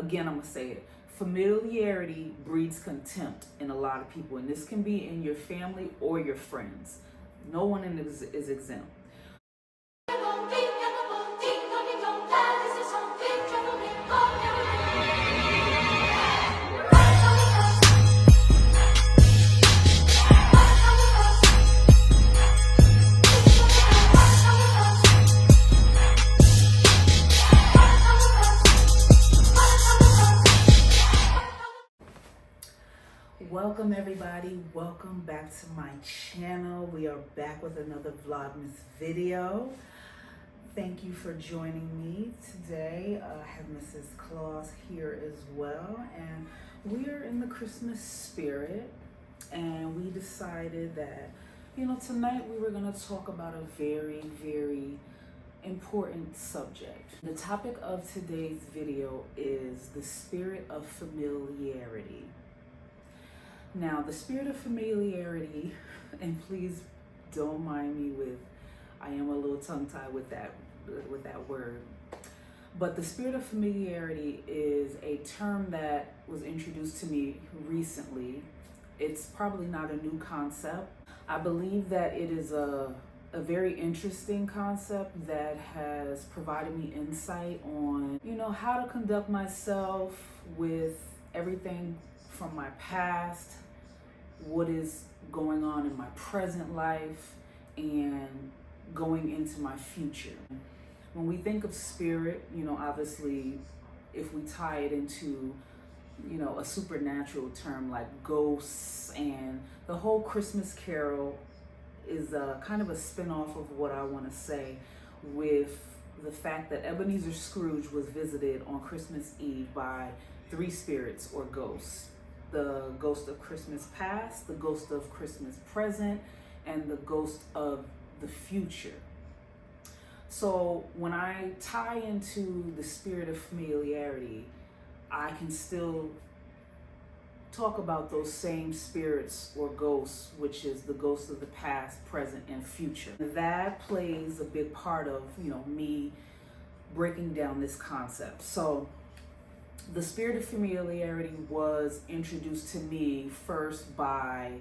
Again, I'm going to say it. Familiarity breeds contempt in a lot of people, and this can be in your family or your friends. No one is exempt. Welcome everybody, welcome back to my channel. We are back with another Vlogmas video. Thank you for joining me today. I have Mrs. Claus here as well, and we are in the Christmas spirit, and we decided that, tonight we were going to talk about a very, very important subject. The topic of today's video is the spirit of familiarity. Now, the spirit of familiarity, and please don't mind me I am a little tongue-tied with that word, but the spirit of familiarity is a term that was introduced to me recently. It's probably not a new concept. I believe that it is a very interesting concept that has provided me insight on, how to conduct myself with everything from my past, what is going on in my present life, and going into my future. When we think of spirit, obviously, if we tie it into, a supernatural term like ghosts, and the whole Christmas Carol is kind of a spin-off of what I want to say, with the fact that Ebenezer Scrooge was visited on Christmas Eve by 3 spirits or ghosts. The ghost of Christmas past, the ghost of Christmas present, and the ghost of the future. So when I tie into the spirit of familiarity, I can still talk about those same spirits or ghosts, which is the ghost of the past, present, and future. That plays a big part of, me breaking down this concept. So the spirit of familiarity was introduced to me first by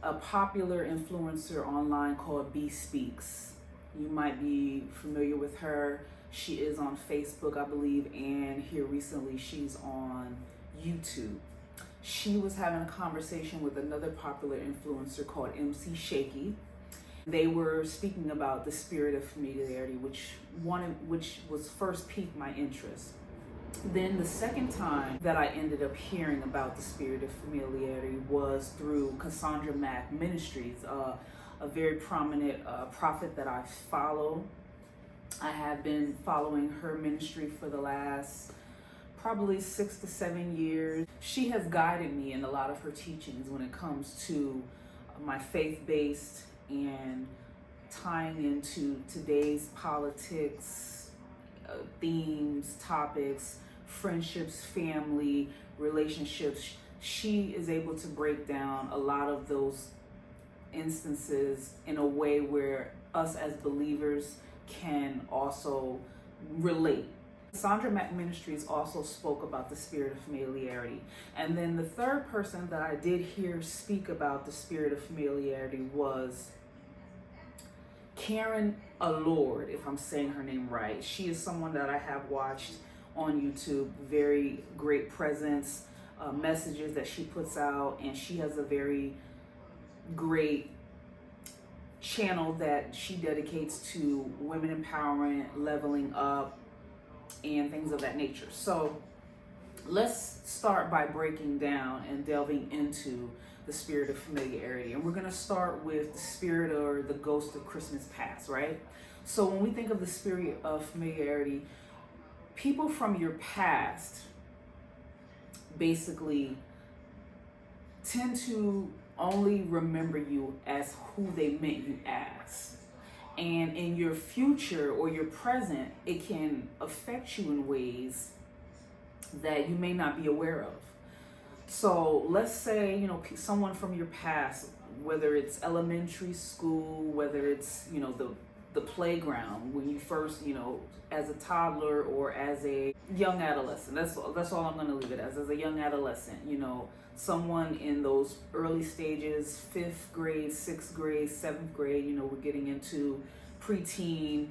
a popular influencer online called B Speaks. You might be familiar with her. She is on Facebook, I believe, and here recently she's on YouTube. She was having a conversation with another popular influencer called MC Shaky. They were speaking about the spirit of familiarity, which was first piqued my interest. Then the second time that I ended up hearing about the spirit of familiarity was through Cassandra Mack Ministries, a very prominent prophet that I follow. I have been following her ministry for the last probably 6 to 7 years. She has guided me in a lot of her teachings when it comes to my faith-based and tying into today's politics, themes, topics, friendships, family, relationships. She is able to break down a lot of those instances in a way where us as believers can also relate. Cassandra Mack Ministries also spoke about the spirit of familiarity. And then the third person that I did hear speak about the spirit of familiarity was Karen Allord, if I'm saying her name right. She is someone that I have watched on YouTube, very great presence, messages that she puts out, and she has a very great channel that she dedicates to women empowerment, leveling up, and things of that nature. So let's start by breaking down and delving into the spirit of familiarity. And we're going to start with the spirit or the ghost of Christmas past, right? So when we think of the spirit of familiarity, people from your past basically tend to only remember you as who they meant you as. And in your future or your present, it can affect you in ways that you may not be aware of. So let's say, someone from your past, whether it's elementary school, whether it's, the the playground, when you first, as a toddler or as a young adolescent. That's all I'm going to leave it as a young adolescent, someone in those early stages, 5th grade, 6th grade, 7th grade, we're getting into preteen.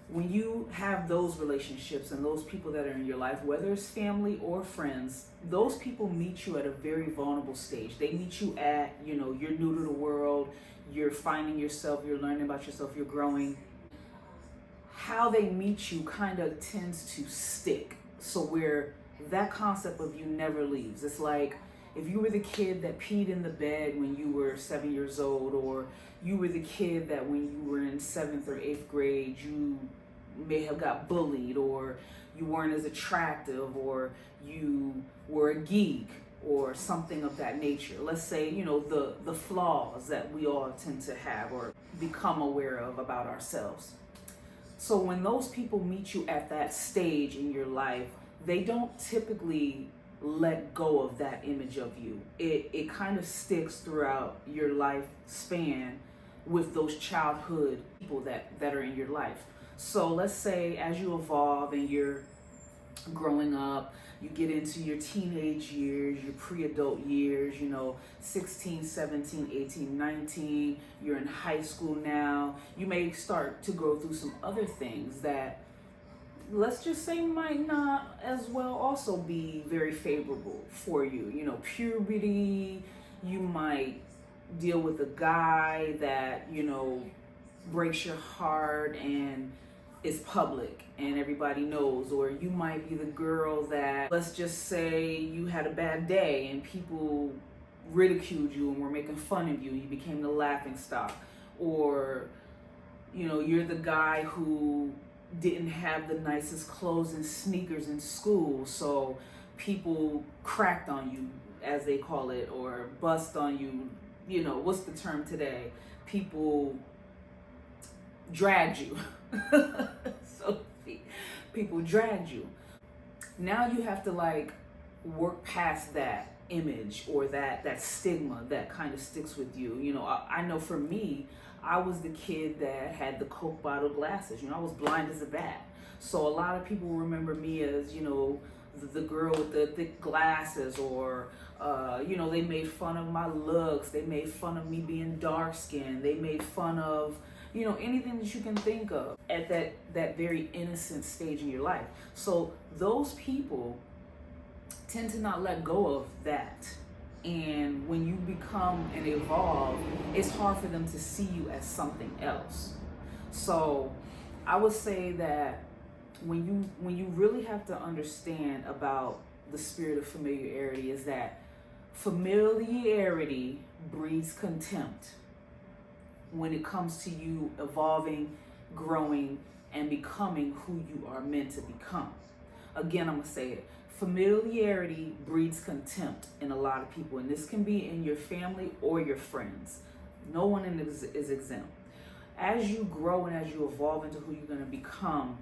When you have those relationships and those people that are in your life, whether it's family or friends, those people meet you at a very vulnerable stage. They meet you at, you're new to the world, you're finding yourself, you're learning about yourself, you're growing. How they meet you kind of tends to stick. So where that concept of you never leaves. It's like if you were the kid that peed in the bed when you were 7 years old, or you were the kid that when you were in 7th or 8th grade, you may have got bullied, or you weren't as attractive, or you were a geek, or something of that nature. Let's say, the flaws that we all tend to have or become aware of about ourselves. So when those people meet you at that stage in your life, they don't typically let go of that image of you. It kind of sticks throughout your lifespan with those childhood people that are in your life. So let's say as you evolve and you're growing up, you get into your teenage years, your pre-adult years, 16, 17, 18, 19, you're in high school now. You may start to go through some other things that, let's just say, might not as well also be very favorable for you. Puberty, you might deal with a guy that, breaks your heart and is public and everybody knows, or you might be the girl that, let's just say, you had a bad day and people ridiculed you and were making fun of you. You became the laughing stock. Or, you're the guy who didn't have the nicest clothes and sneakers in school, so people cracked on you, as they call it, or bust on you. What's the term today? People dragged you. So people dragged you. Now you have to work past that image or that stigma that kind of sticks with you. I know for me, I was the kid that had the Coke bottle glasses. I was blind as a bat. So a lot of people remember me as, the girl with the thick glasses, or, they made fun of my looks. They made fun of me being dark skinned. They made fun of, anything that you can think of at that very innocent stage in your life. So those people tend to not let go of that. And when you become and evolve, it's hard for them to see you as something else. So I would say that when you really have to understand about the spirit of familiarity, is that familiarity breeds contempt when it comes to you evolving, growing, and becoming who you are meant to become. Again, I'm gonna say it. Familiarity breeds contempt in a lot of people, and this can be in your family or your friends. No one is exempt. As you grow and as you evolve into who you're gonna become,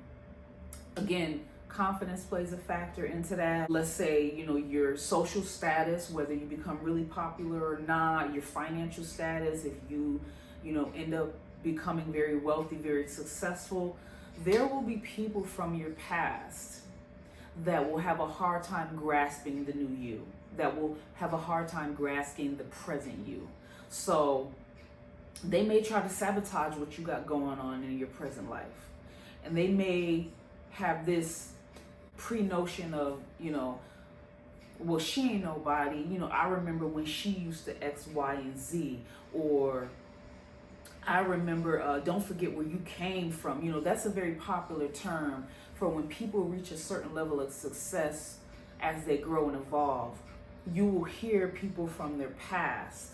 again, confidence plays a factor into that. Let's say, your social status, whether you become really popular or not, your financial status, if you end up becoming very wealthy, very successful, there will be people from your past that will have a hard time grasping the new you, that will have a hard time grasping the present you. So they may try to sabotage what you got going on in your present life. And they may have this pre-notion of, well, she ain't nobody. I remember when she used to X, Y, and Z. Or I remember, don't forget where you came from. That's a very popular term for when people reach a certain level of success as they grow and evolve. You will hear people from their past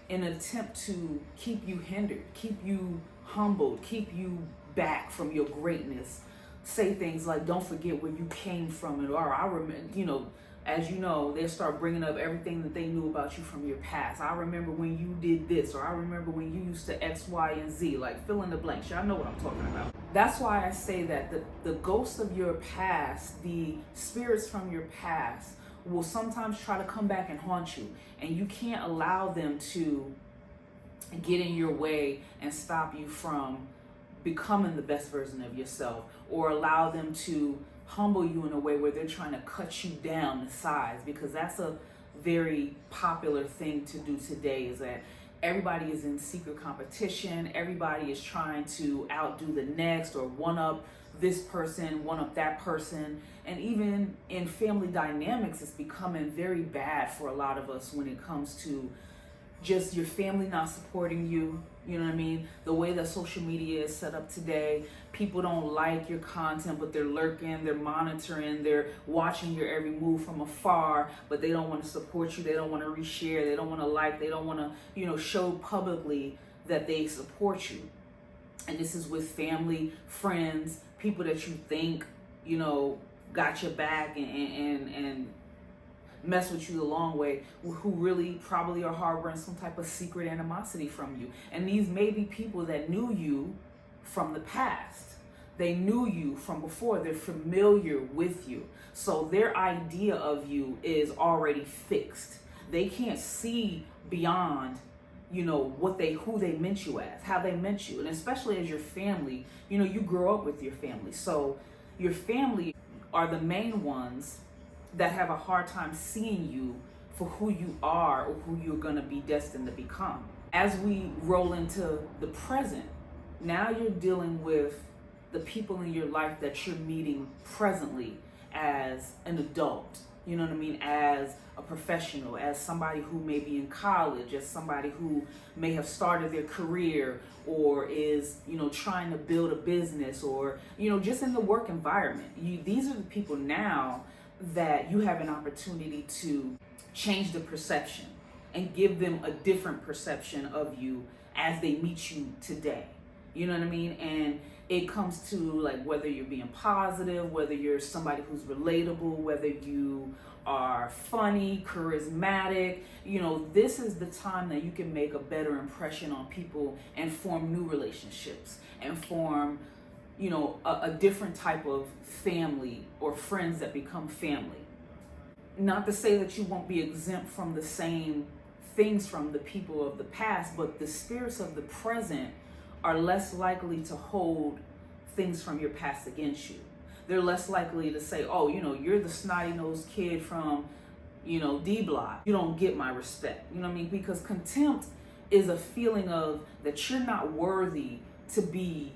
in an attempt to keep you hindered, keep you humbled, keep you back from your greatness. Say things like, don't forget where you came from, or I remember, as you know, they start bringing up everything that they knew about you from your past. I remember when you did this, or I remember when you used to X, Y, and Z, like fill in the blanks. Y'all know what I'm talking about. That's why I say that the ghosts of your past, the spirits from your past, will sometimes try to come back and haunt you, and you can't allow them to get in your way and stop you from becoming the best version of yourself, or allow them to humble you in a way where they're trying to cut you down to size, because that's a very popular thing to do today, is that everybody is in secret competition. Everybody is trying to outdo the next, or one up this person, one up that person. And even in family dynamics, it's becoming very bad for a lot of us when it comes to just your family not supporting you. You know what I mean? The way that social media is set up today, people don't like your content, but they're lurking, they're monitoring, they're watching your every move from afar, but they don't want to support you. They don't want to reshare. They don't want to like, they don't want to, show publicly that they support you. And this is with family, friends, people that you think, got your back and mess with you the long way, who really probably are harboring some type of secret animosity from you. And these may be people that knew you from the past. They knew you from before. They're familiar with you. So their idea of you is already fixed. They can't see beyond, who they meant you as, how they meant you. And especially as your family, you grow up with your family. So your family are the main ones that have a hard time seeing you for who you are or who you're going to be destined to become. As we roll into the present, now you're dealing with the people in your life that you're meeting presently as an adult, you know what I mean, as a professional, as somebody who may be in college, as somebody who may have started their career, or is, trying to build a business, or, just in the work environment. These are the people now that you have an opportunity to change the perception and give them a different perception of you as they meet you today. You know what I mean? And it comes to like whether you're being positive, whether you're somebody who's relatable, whether you are funny, charismatic. This is the time that you can make a better impression on people and form new relationships and form a different type of family or friends that become family. Not to say that you won't be exempt from the same things from the people of the past, but the spirits of the present are less likely to hold things from your past against you. They're less likely to say, oh, you're the snotty-nosed kid from, D block. You don't get my respect. You know what I mean? Because contempt is a feeling of that you're not worthy to be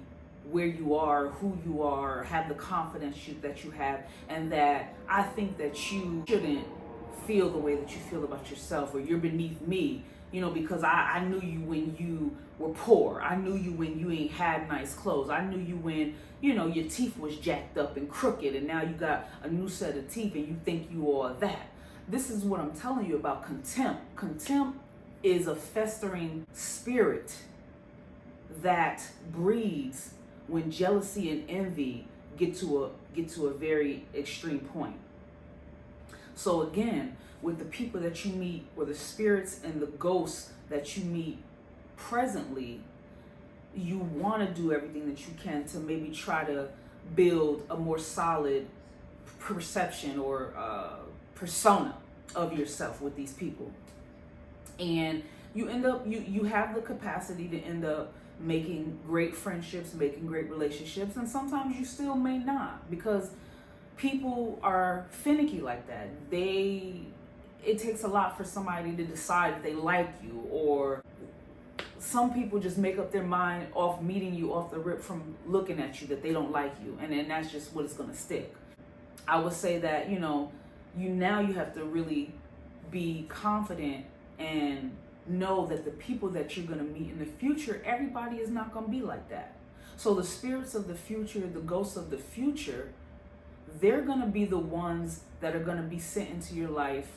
where you are, who you are, have the confidence that you have, and that I think that you shouldn't feel the way that you feel about yourself, or you're beneath me, because I knew you when you were poor. I knew you when you ain't had nice clothes. I knew you when, your teeth was jacked up and crooked, and now you got a new set of teeth and you think you are that. This is what I'm telling you about contempt. Contempt is a festering spirit that breeds when jealousy and envy get to a very extreme point. So again, with the people that you meet, or the spirits and the ghosts that you meet presently, you want to do everything that you can to maybe try to build a more solid perception or persona of yourself with these people. And you end up, you have the capacity to end up making great friendships, making great relationships, and sometimes you still may not, because people are finicky like that. It takes a lot for somebody to decide if they like you, or some people just make up their mind off meeting you off the rip from looking at you that they don't like you, and then that's just what it's gonna stick. I would say that, you have to really be confident and know that the people that you're going to meet in the future, everybody is not going to be like that. So the spirits of the future, the ghosts of the future, they're going to be the ones that are going to be sent into your life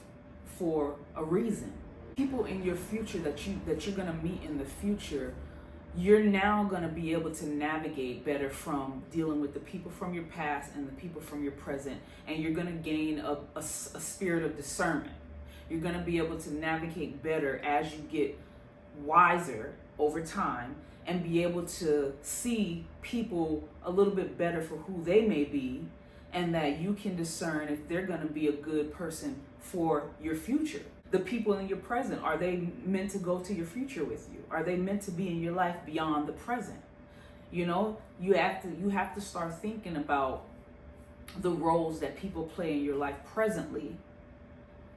for a reason. People in your future that you're going to meet in the future, you're now going to be able to navigate better from dealing with the people from your past and the people from your present, and you're going to gain a spirit of discernment. You're going to be able to navigate better as you get wiser over time, and be able to see people a little bit better for who they may be, and that you can discern if they're going to be a good person for your future. The people in your present, are they meant to go to your future with you? Are they meant to be in your life beyond the present? You know, you have to start thinking about the roles that people play in your life presently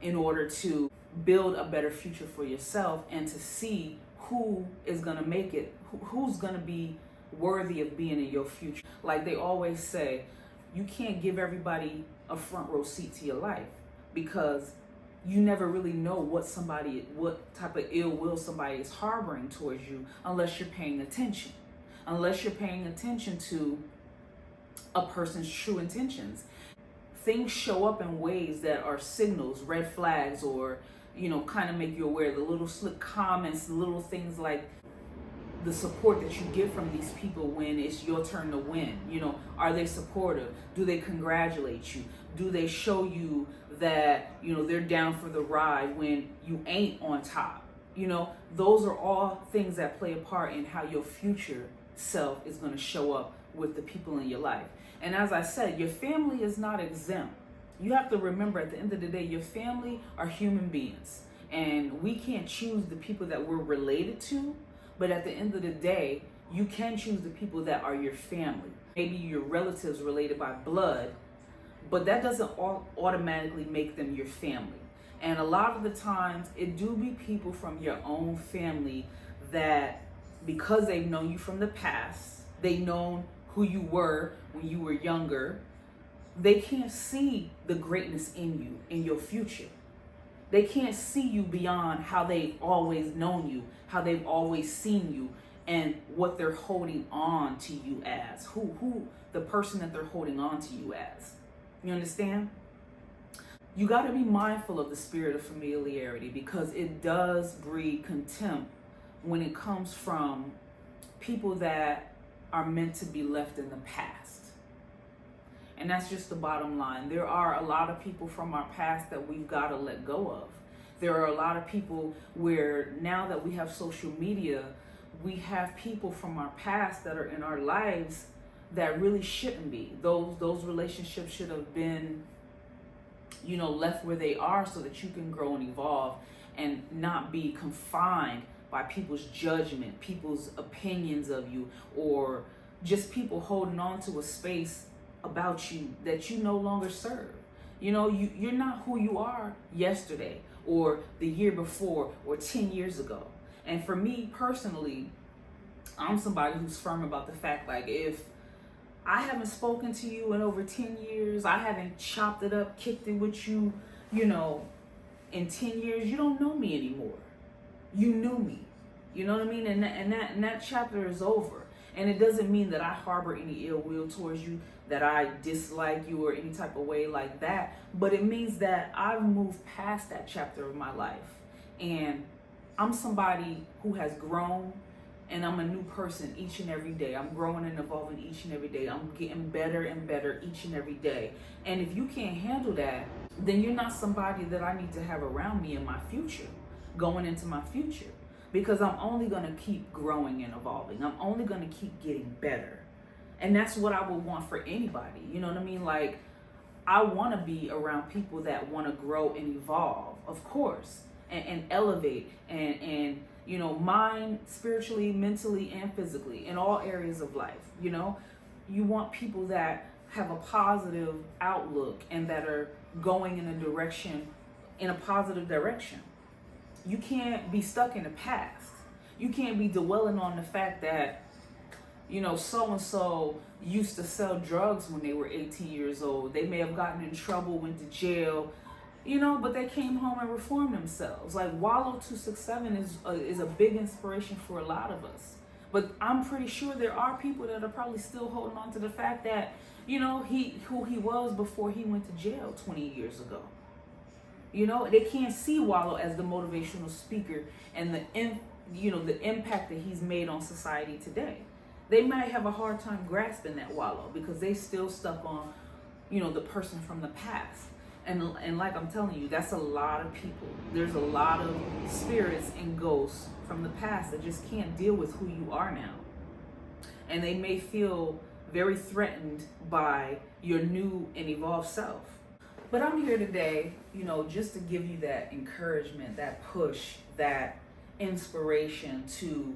in order to build a better future for yourself and to see who is going to make it, who's going to be worthy of being in your future. Like they always say, you can't give everybody a front row seat to your life, because you never really know what type of ill will somebody is harboring towards you unless you're paying attention. Unless you're paying attention to a person's true intentions. Things show up in ways that are signals, red flags, or, you know, kind of make you aware. The little slick comments, the little things like the support that you get from these people when it's your turn to win. You know, are they supportive? Do they congratulate you? Do they show you that, you know, they're down for the ride when you ain't on top? You know, those are all things that play a part in how your future self is going to show up with the people in your life. And as I said, your family is not exempt. You have to remember, at the end of the day, your family are human beings, and we can't choose the people that we're related to. But at the end of the day, you can choose the people that are your family. Maybe your relatives related by blood, but that doesn't automatically make them your family. And a lot of the times, it do be people from your own family that, because they've known you from the past, they've known who you were when you were younger, they can't see the greatness in you, in your future. They can't see you beyond how they've always known you, how they've always seen you, and what they're holding on to you as, who the person that they're holding on to you as. You understand? You got to be mindful of the spirit of familiarity, because it does breed contempt when it comes from people that are meant to be left in the past. And that's just the bottom line. There are a lot of people from our past that we've got to let go of. There are a lot of people where, now that we have social media, we have people from our past that are in our lives that really shouldn't be. Those relationships should have been, you know, left where they are so that you can grow and evolve and not be confined by people's judgment, people's opinions of you, or just people holding on to a space about you that you no longer serve. You know, you're not who you are yesterday or the year before or 10 years ago. And for me personally, I'm somebody who's firm about the fact, like, if I haven't spoken to you in over 10 years, I haven't chopped it up, kicked it with you, you know, in 10 years, you don't know me anymore. You knew me. You know what I mean? And that chapter is over. And it doesn't mean that I harbor any ill will towards you, that I dislike you or any type of way like that. But it means that I've moved past that chapter of my life. And I'm somebody who has grown, and I'm a new person each and every day. I'm growing and evolving each and every day. I'm getting better and better each and every day. And if you can't handle that, then you're not somebody that I need to have around me in my future, going into my future. Because I'm only going to keep growing and evolving. I'm only going to keep getting better. And that's what I would want for anybody. You know what I mean? Like, I want to be around people that want to grow and evolve, of course, and elevate and you know, mind, spiritually, mentally, and physically, in all areas of life. You know, you want people that have a positive outlook and that are going in a positive direction. You can't be stuck in the past. You can't be dwelling on the fact that, you know, so-and-so used to sell drugs when they were 18 years old. They may have gotten in trouble, went to jail, you know, but they came home and reformed themselves. Like, Wallow 267 is a big inspiration for a lot of us. But I'm pretty sure there are people that are probably still holding on to the fact that, you know, who he was before he went to jail 20 years ago. You know, they can't see Wallow as the motivational speaker and the impact that he's made on society today. They might have a hard time grasping that Wallow because they still stuck on, you know, the person from the past. And like I'm telling you, that's a lot of people. There's a lot of spirits and ghosts from the past that just can't deal with who you are now. And they may feel very threatened by your new and evolved self. But I'm here today, you know, just to give you that encouragement, that push, that inspiration to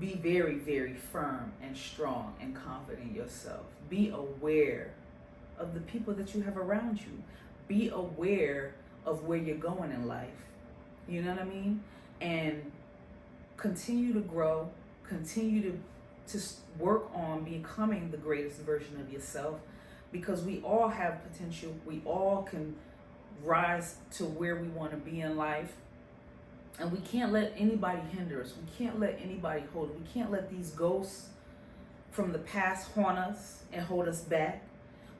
Be very, very firm and strong and confident in yourself. Be aware of the people that you have around you. Be aware of where you're going in life. You know what I mean? And continue to grow. Continue to work on becoming the greatest version of yourself, because we all have potential. We all can rise to where we want to be in life. And we can't let anybody hinder us. We can't let anybody hold us. We can't let these ghosts from the past haunt us and hold us back.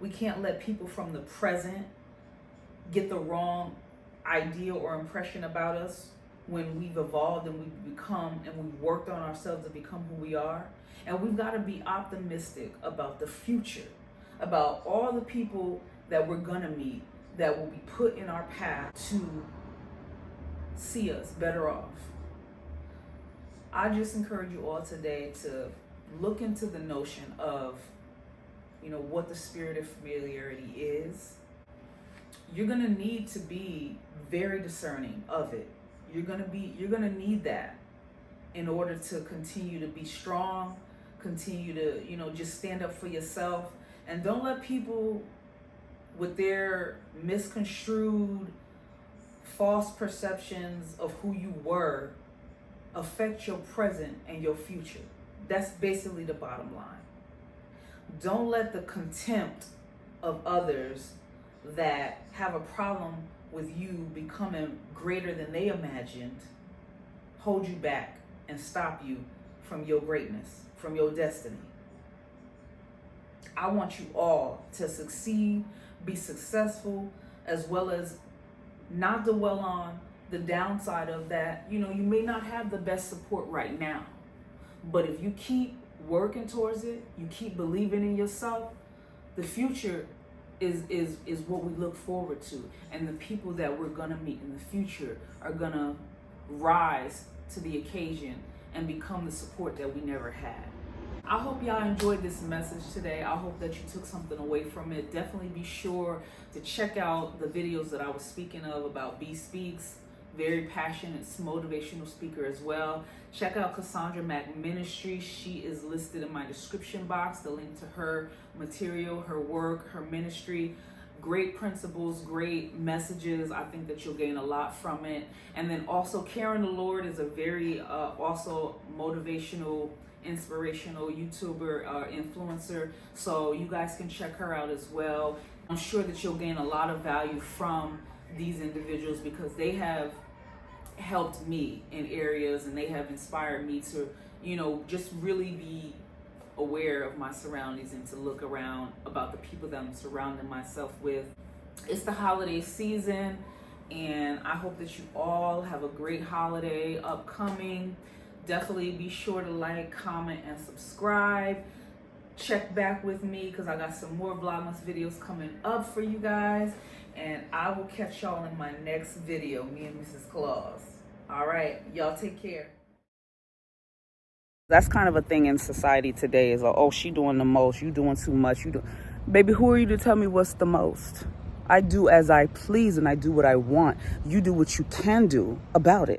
We can't let people from the present get the wrong idea or impression about us when we've evolved and we've become and we've worked on ourselves to become who we are. And we've got to be optimistic about the future, about all the people that we're going to meet that will be put in our path to see us better off. I just encourage you all today to look into the notion of, what the spirit of familiarity is. You're going to need to be very discerning of it. You're going to need that in order to continue to be strong, continue to, just stand up for yourself, and don't let people with their misconstrued false perceptions of who you were affect your present and your future. That's basically the bottom line. Don't let the contempt of others that have a problem with you becoming greater than they imagined hold you back and stop you from your greatness, from your destiny. I want you all to succeed, be successful, as well as not dwell on the downside of that. You may not have the best support right now, but if you keep working towards it, you keep believing in yourself, the future is what we look forward to. And the people that we're gonna meet in the future are gonna rise to the occasion and become the support that we never had. I hope y'all enjoyed this message today. I hope that you took something away from it. Definitely be sure to check out the videos that I was speaking of about B Speaks. Very passionate, motivational speaker as well. Check out Cassandra Mack Ministries. She is listed in my description box, the link to her material, her work, her ministry. Great principles, great messages. I think that you'll gain a lot from it. And then also Karen the Lord is a very also motivational, inspirational YouTuber, influencer. So you guys can check her out as well. I'm sure that you'll gain a lot of value from these individuals because they have helped me in areas and they have inspired me to, just really be aware of my surroundings and to look around about the people that I'm surrounding myself with. It's the holiday season and I hope that you all have a great holiday upcoming. Definitely be sure to like, comment, and subscribe. Check back with me because I got some more Vlogmas videos coming up for you guys. And I will catch y'all in my next video, me and Mrs. Claus. All right, y'all take care. That's kind of a thing in society today is, oh, she doing the most, you doing too much. Baby, who are you to tell me what's the most? I do as I please and I do what I want. You do what you can do about it.